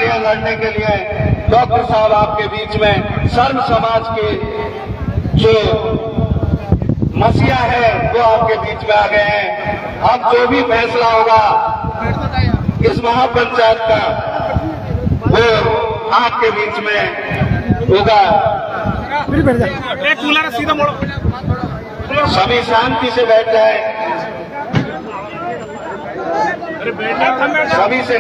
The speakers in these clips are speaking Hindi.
लिए लड़ने के लिए डॉक्टर साहब आपके बीच में सर्व समाज के जो मसीहा है वो आपके बीच में आ गए हैं। अब जो भी फैसला होगा इस महापंचायत का वो आपके बीच में होगा। सभी शांति से बैठ जाए, सभी से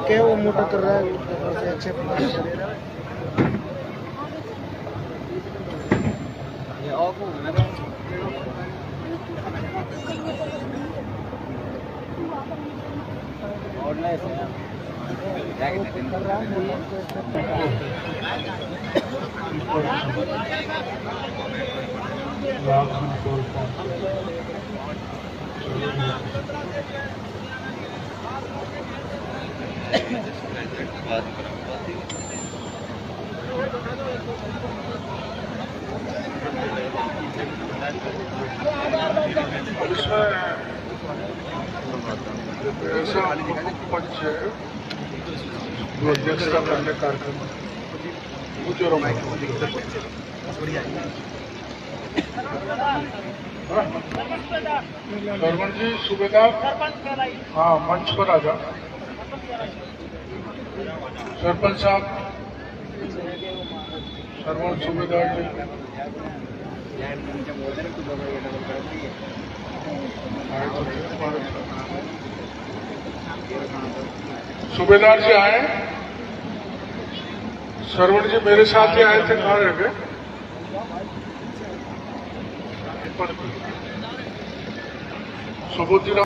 क्या वो मोटा कर रहा है अच्छे ऐसा पंच है जो अध्यक्षता करने कार्यक्रम सरवण जी सूबेदार, हाँ मंच पर आ जा। सरपंच साहब, सरवण सूबेदार जी, सूबेदार जी आए। सरवण जी मेरे साथ ही आए थे, कहाँ रह गए? सुबोध जी हाँ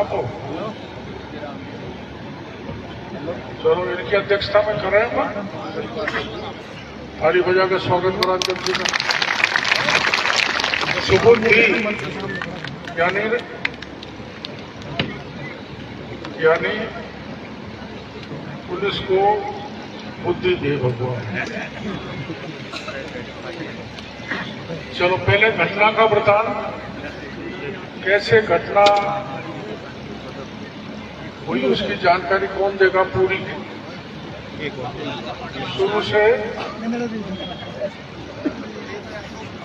तो चलो इनकी अध्यक्षता में कर रहे हैं। थाली बजा के स्वागत करा जी का। सुबोध जी यानी पुलिस को बुद्धि दे भगवान। चलो पहले घटना का वृतांत, कैसे घटना हुई उसकी जानकारी कौन देगा पूरी, शुरू से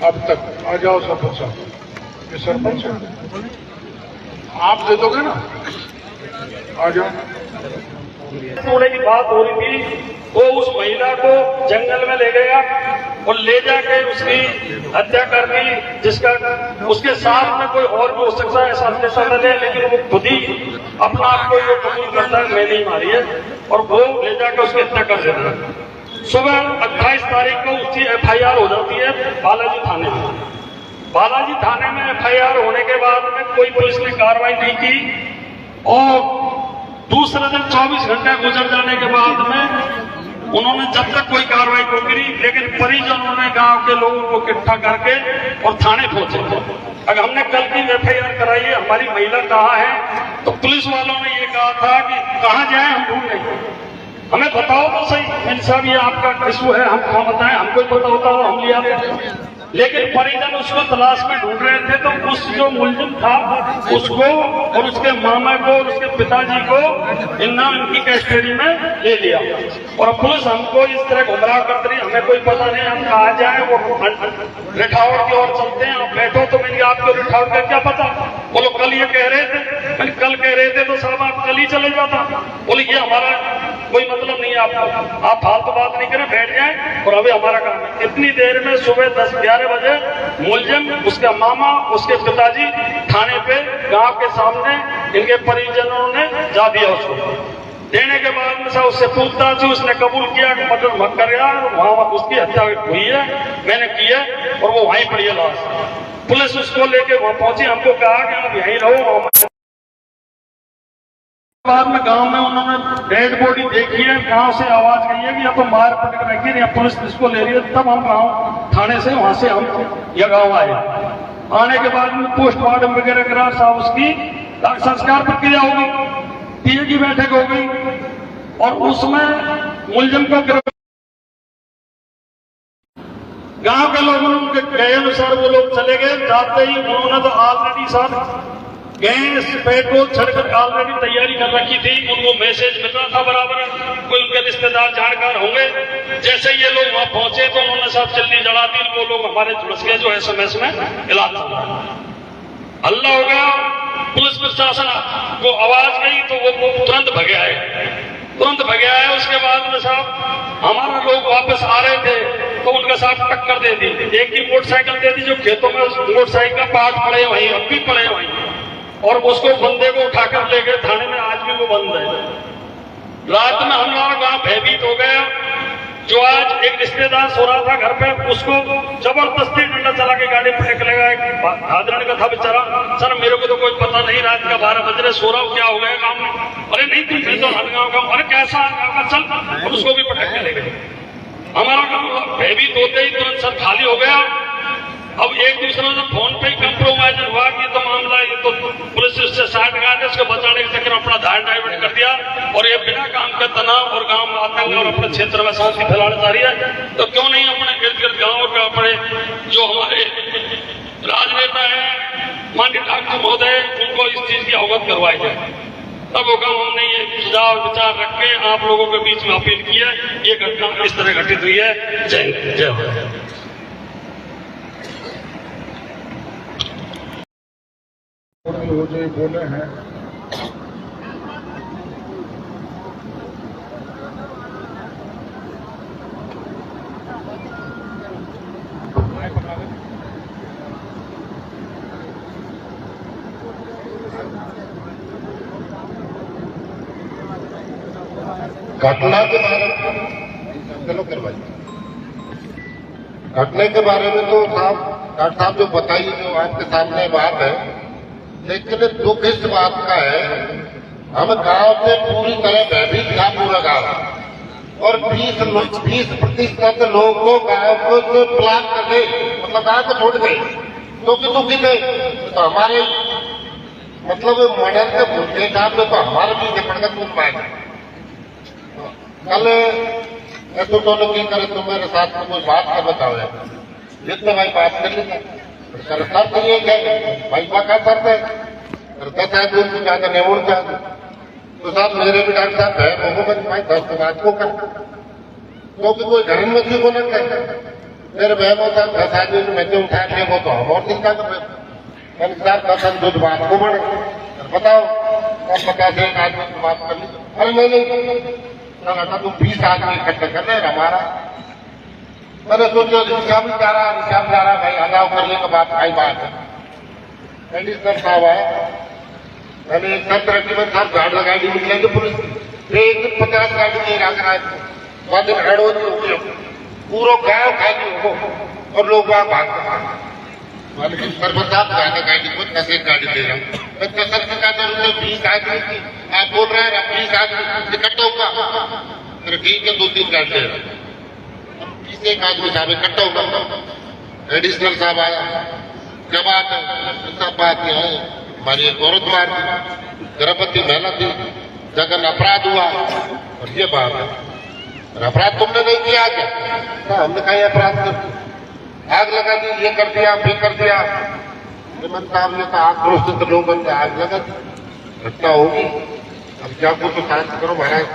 अब तक। आ जाओ सरपंच साहब, ये सरपंच आप दे दोगे ना, आ जाओ। होने की बात हो रही थी, वो उस महिला को जंगल में ले गया और ले जाके उसकी हत्या कर दी, जिसका उसके साथ में कोई और भी हो सकता है ऐसा अंदेशा न ले, लेकिन वो खुद ही अपना आप को ये कबूल करता है मैंने ही मारी है, और वो ले जाकर उसकी हत्या कर देता है। सुबह 28 तारीख को उसकी FIR हो जाती है बालाजी थाने में। बालाजी थाने में FIR होने के बाद में कोई पुलिस ने कार्रवाई नहीं की, और दूसरे दिन 24 घंटे गुजर जाने के बाद में उन्होंने जब तक कोई कार्रवाई नहीं करी, लेकिन परिजनों ने गांव के लोगों को इकट्ठा करके और थाने पहुंचे। अगर हमने कल की FIR कराई है, हमारी महिला कहाँ है, तो पुलिस वालों ने ये कहा था कि कहाँ जाए हम ढूंढ नहीं, हमें बताओ तो सही। इन सब ये आपका इशू है, हम कहाँ बताएं, हमको पता होता तो हम लिया देते। लेकिन परिजन उसको तलाश में ढूंढ रहे थे, तो उस जो मुलजिम था उसको और उसके मामा को और उसके पिताजी को इनकी कस्टडी में ले लिया। और पुलिस हमको इस तरह गुमराह करती रही, हमें कोई पता नहीं हम कहा जाए। वो रिठावट की ओर चलते हैं, आप बैठो तो मैंने आपको रिठावट का क्या पता। वो लोग कल ये कह रहे थे, मैंने कल कह रहे थे तो साहब आप कल ही चले जाता। बोले ये हमारा कोई मतलब नहीं है, आपको आप फालतू बात नहीं करें, बैठ जाए और अभी हमारा काम है। इतनी देर में सुबह 10-11 बजे मुलजिम, उसका मामा, उसके पिताजी थाने पे गांव के सामने इनके परिजनों ने जा दिया। उसको देने के बाद में उससे पूछताछ हुई, उसने कबूल किया कि मर्डर मत कर, वहां उसकी हत्या हुई है, मैंने की है, और वो वहीं पड़ी है लाश। पुलिस उसको लेके वहां पहुंची, हमको कहा कि आप यहीं रहो। बाद में गांव में उन्होंने डेड बॉडी देखी है, गांव से आवाज गई है कि या तो मार पटक रखी है या पुलिस इसको ले रही है। तब हम गांव थाने से वहां से हम यह गांव आए। आने के बाद में पोस्टमार्टम वगैरह करा, साहब उसकी संस्कार प्रक्रिया होगी, पीए की बैठक होगी और उसमें मुलजिम को गांव के लोगों के गए अनुसार वो लोग चले गए। जाते ही उन्होंने तो ऑलरेडी साथ गैस पेट्रोल छड़कर ऑलरेडी तैयारी कर रखी थी। उनको मैसेज मिल रहा था बराबर, कोई उनके रिश्तेदार जानकार होंगे। जैसे ये लोग वहां पहुंचे तो उन्होंने साथ चलनी जला दी। वो लोग हमारे झुलस गए जो SMS में इलाज हल्ला हो गया। पुलिस प्रशासन को आवाज गई तो वो तुरंत भगे आए। उसके बाद में साहब हमारा लोग वापस आ रहे थे तो उनके साथ टक्कर दे दी। एक की मोटरसाइकिल दे दी जो खेतों में मोटरसाइकिल का पार्ट पड़े वहीं, अब भी पड़े वहीं, और उसको बंदे को उठाकर ले गए थाने में। आज भी वो बंद है। रात में हमारा गांव भयभीत हो गया। जो आज एक रिश्तेदार सो रहा था घर पे, उसको जबरदस्ती डंडा चला के गाड़ी फेंक लगा। हादरण का था बेचारा। सर मेरे को तो कोई पता नहीं, रात का 12 बज रहे, सो रहा हूं, क्या हो गया गाँव में? अरे नहीं तुम तो हलगांव का। अरे कैसा हलगांव? चल, और उसको भी पटक के ले गए। हमारा गाँव भयभीत होते ही तुरंत सर खाली हो गया। अब एक दूसरे से फोन पे ही कंप्रोमाइज हुआ कि तो मामला ये तो पुलिस उससे साइड गया, उसको बचाने के चक्कर अपना ध्यान डाइवर्ट कर दिया और ये बिना काम के तनाव और गांव में आते हुए और अपने क्षेत्र में शांति फैलाना चाह रही है। तो क्यों नहीं अपने इर्द गिर्द गाँव के अपने जो हमारे राजनेता है माननीय डॉक्टर महोदय, उनको इस चीज की अवगत करवाई जाए। तब वो काम हमने ये सुझाव विचार रख के आप लोगों के बीच में अपील की है। ये घटना इस तरह घटित हुई है। जय हिंद, जय भारत। वो जो बोले हैं घटना के बारे में चलो करवाइए। घटने के बारे में तो साहब डॉक्टर साहब जो बताइए, जो आपके सामने बात है, लेकिन दुख इस बात का है हम गांव से पूरी तरह भयभीत था पूरा गांव, और 20% लोग को गांव को ब्लॉक कर गए, मतलब गांव को छोड़ गए। क्योंकि दुखी थे तो हमारे मतलब मर्डर के भूलने का तो हमारे पीछे पड़कर तुम पाएगा। कल ऐसे तो की करे तो मेरे साथ में कोई बात कर बताओ यार, जितने भाई बात कर लेता सर तो ये क्या भाई क्या करते करता था दूर को ज्यादा नहीं उड़ता। तो साहब मेरे भी डॉक्टर साहब है मोहम्मद भाई 10 बात को कर, क्योंकि कोई घर में किसी को न कहता। मेरे बहन साहब 10 आदमी में जो उठा लिया वो तो हम और चिंता कर रहे मैंने साहब 10 आदमी दूध बात को बढ़े बताओ कब 50 आदमी की बात कर ली। अरे नहीं था तुम 20 आदमी इकट्ठे कर रहे हमारा। मैंने सोचो रिक्शा भी जा रहा भाई अलाव करने के बाद आई बात है। एडिशनल साहब आए, मैंने एक सत्र की मैं साहब गाड़ी लगा दी निकलेंगे पुलिस एक 50 गाड़ी नहीं रख रहा है। बाद में हड़ो पूरा गाँव खाली हो और लोग वहां भाग सरपंच साहब ज्यादा गाड़ी को 10 गाड़ी ले रहा हूँ। मैं 10 से कहता हूँ 20 आदमी की आप बोल रहे हैं 20 आदमी इकट्ठा होगा, फिर ठीक है 2-3 गाड़ी ले रहा हूँ। 20 एक आदमी साहब इकट्ठा होगा। एडिशनल साहब आया, क्या बात है? सब बात यह है हमारी एक औरत मार दी, गर्भवती महिला थी, जगन अपराध हुआ और ये बात है। अपराध तुमने नहीं किया क्या? तो हमने कहा अपराध कर आग लगा दी, ये कर दिया फिर कर दिया। हेमंत साहब ने कहा आक्रोशित लोगों ने आग लगा दी, घटना होगी। अब क्या कुछ तो शांत करो महाराज,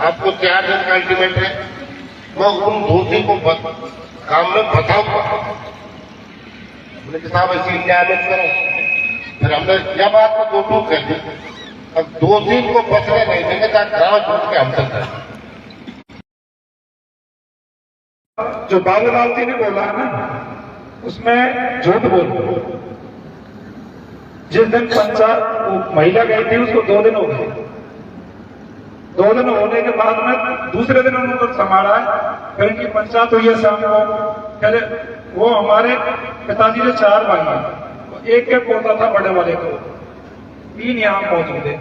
आपको 4 दिन का अल्टीमेट है। मैं उन दोषी को काम में फंसाऊंगा। हमने कहा साहब ऐसी न्यायालय करो। फिर हमने जब आपको दोषी कर दी, अब दोषी को बचने नहीं देंगे ताकि गाँव छूट के हम चल रहे। जो बाबूलाल जी ने बोला है ना उसमें झूठ बोल। जिस दिन पंचायत महिला गई थी उसको 2 दिन हो गए। 2 दिन होने के बाद में दूसरे दिन उनको संभाला है, फिर उनकी पंचायत हुई है शाम को। फिर वो हमारे पिताजी ने 4 भाई हैं, एक के पोता था बड़े वाले को, 3 यहाँ मौजूद थे।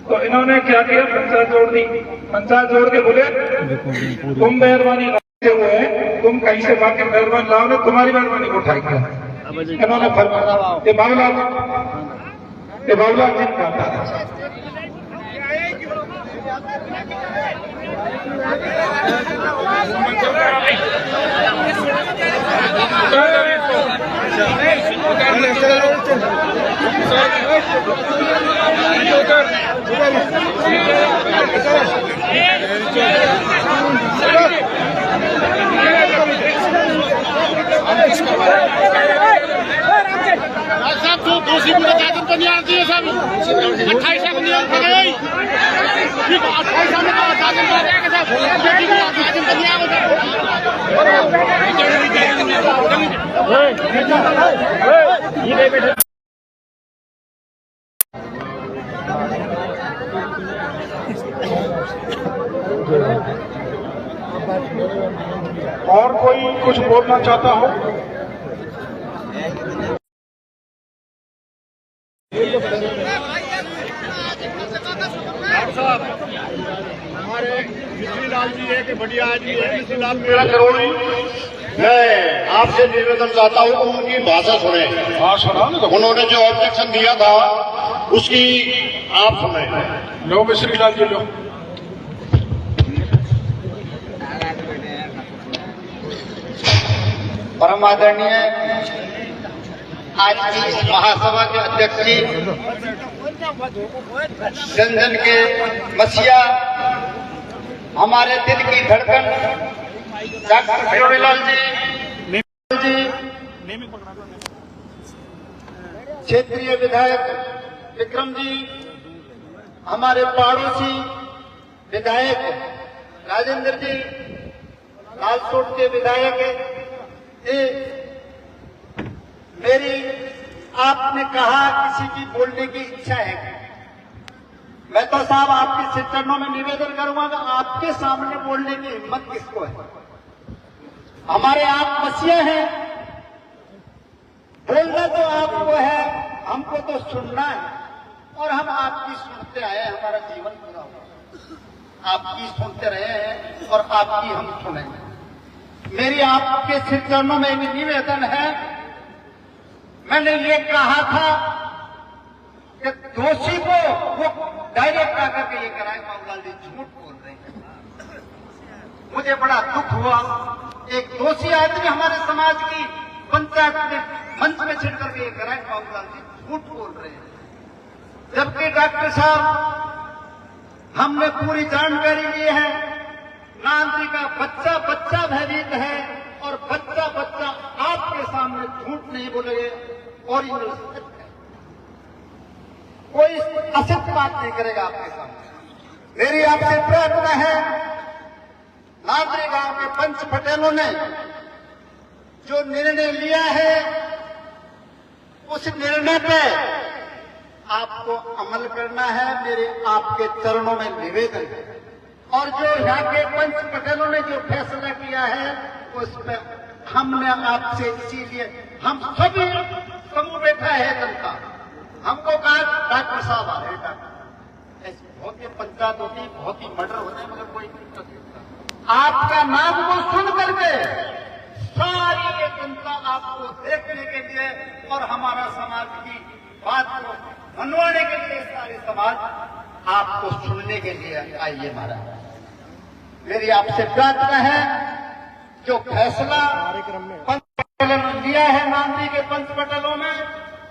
तो इन्होंने क्या किया, पंचायत जोड़ दी। पंचायत जोड़ के बोले तुम मेहरबानी हुए तुम कहीं से बाकी मेहरबानी लाओ ने तुम्हारी मेहरबानी को उठाई किया। इन्होंने ये बाबूलाल जी का साहब जो दोषी को आदम तो नहीं आती है साहब 28 को नहीं आती है ठीक 28 में तो आदम तो रहेगा साहब आदम तो नहीं आएगा और कोई कुछ बोलना चाहता हो? हमारे मिश्रीलाल जी है कि बढ़िया आदमी है मिश्रीलाल मेरा करोड़ी मैं आपसे निवेदन चाहता हूँ कि उनकी भाषा सुने। हाँ सुना ना, तो उन्होंने जो ऑब्जेक्शन दिया था उसकी आप सुने। लो मिश्रीलाल जी लो। परम आदरणीय आज की इस महासभा के अध्यक्ष जी, जन जन के मसीहा, हमारे दिल की धड़कन डॉक्टर करोड़ीलाल जी, क्षेत्रीय विधायक विक्रम जी, हमारे पड़ोसी विधायक राजेंद्र जी, लालसोट के विधायक मेरी आपने कहा किसी की बोलने की इच्छा है, मैं तो साहब आपके चरणों में निवेदन करूंगा कि आपके सामने बोलने की हिम्मत किसको है? हमारे आप मसीहा हैं, बोलना तो आपको है, हमको तो सुनना है और हम आपकी सुनते आए हैं, हमारा जीवन पूरा हुआ आपकी सुनते रहे हैं और आपकी हम सुनेंगे। मेरी आपके सिर चरणों में भी निवेदन है, मैंने ये कहा था कि दोषी को वो डायरेक्ट आकर के ये कराए, बाबूलाल जी झूठ बोल रहे हैं। मुझे बड़ा दुख हुआ, एक दोषी आदमी हमारे समाज की पंचायत में मंच में छिड़ करके ये कराए, बाबूलाल जी झूठ बोल रहे हैं। जबकि डॉक्टर साहब हमने पूरी जानकारी ली है, नांदी का बच्चा बच्चा भयभीत है और बच्चा बच्चा आपके सामने झूठ नहीं बोलेंगे, ओरिजिनल सत्य है, कोई असत्य बात नहीं करेगा आपके सामने। मेरी आपसे प्रार्थना है, नांदरी गांव के पंच पटेलों ने जो निर्णय लिया है उस निर्णय पे आपको अमल करना है, मेरे आपके चरणों में निवेदन है। और जो यहाँ के पंच पटेलों ने जो फैसला किया है उसमें हमने आपसे, इसीलिए हम सभी समूह बैठा है जनता, हमको कहा डॉक्टर साहब आ रहे, डॉक्टर ऐसी बहुत ही पंचायत होती, बहुत ही मर्डर होते हैं, मगर कोई दिक्कत नहीं। आपका नाम को सुन करके सारी ये जनता आपको देखने के लिए और हमारा समाज की बात को मनवाने के लिए सारे समाज आपको सुनने के लिए आइए। महाराज मेरी आपसे प्रार्थना है, जो फैसला पंच पटेलों ने लिया है नांदी के पंच पटेलों में,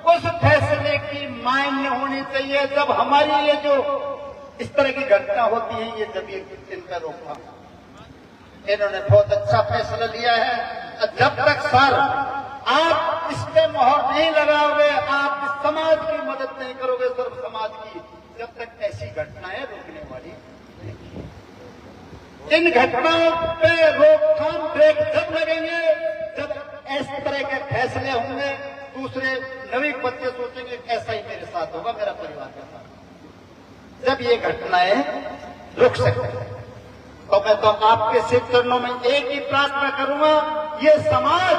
उस फैसले की मान्य होनी चाहिए। जब हमारी ये जो इस तरह की घटना होती है, ये जब ये इन पर रोका, इन्होंने बहुत अच्छा फैसला लिया है। जब तक सर आप इस पे मोहर नहीं लगाओगे, आप इस समाज की मदद नहीं करोगे, सर्व समाज की, जब तक ऐसी घटनाएं रोकने वाली नहीं। इन घटनाओं पे रोकथाम ब्रेक जब लगेंगे जब इस तरह के फैसले होंगे, दूसरे नवीन बच्चे सोचेंगे ऐसा ही मेरे साथ होगा, मेरा परिवार के साथ। जब ये घटनाएं रुक सकते हैं तो मैं तो आपके सिर चरणों में एक ही प्रार्थना करूंगा, ये समाज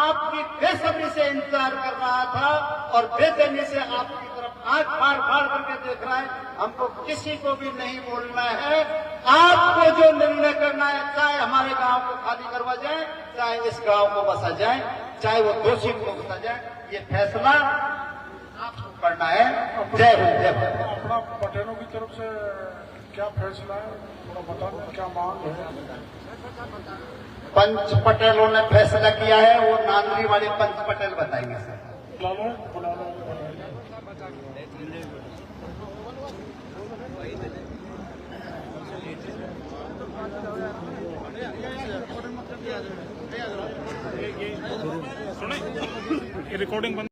आपकी बेसब्री से इंतजार कर रहा था और बेचैनी से आपकी तरफ आंख फाड़ फाड़ करके देख रहा है। हमको किसी को भी नहीं बोलना है, आपको जो निर्णय करना है, चाहे हमारे गांव को खाली करवा जाए, चाहे इस गांव को बसा जाए, चाहे वो दोषी को सजा, ये फैसला आपको करना है। जय हिंद, जय भारत। अपना पटेलों की तरफ से क्या फैसला है, थोड़ा बता दें, क्या मांग है? पंच पटेलों ने फैसला किया है, वो नांदरी वाले पंच पटेल बताएंगे सर। बुला लो। रिकॉर्डिंग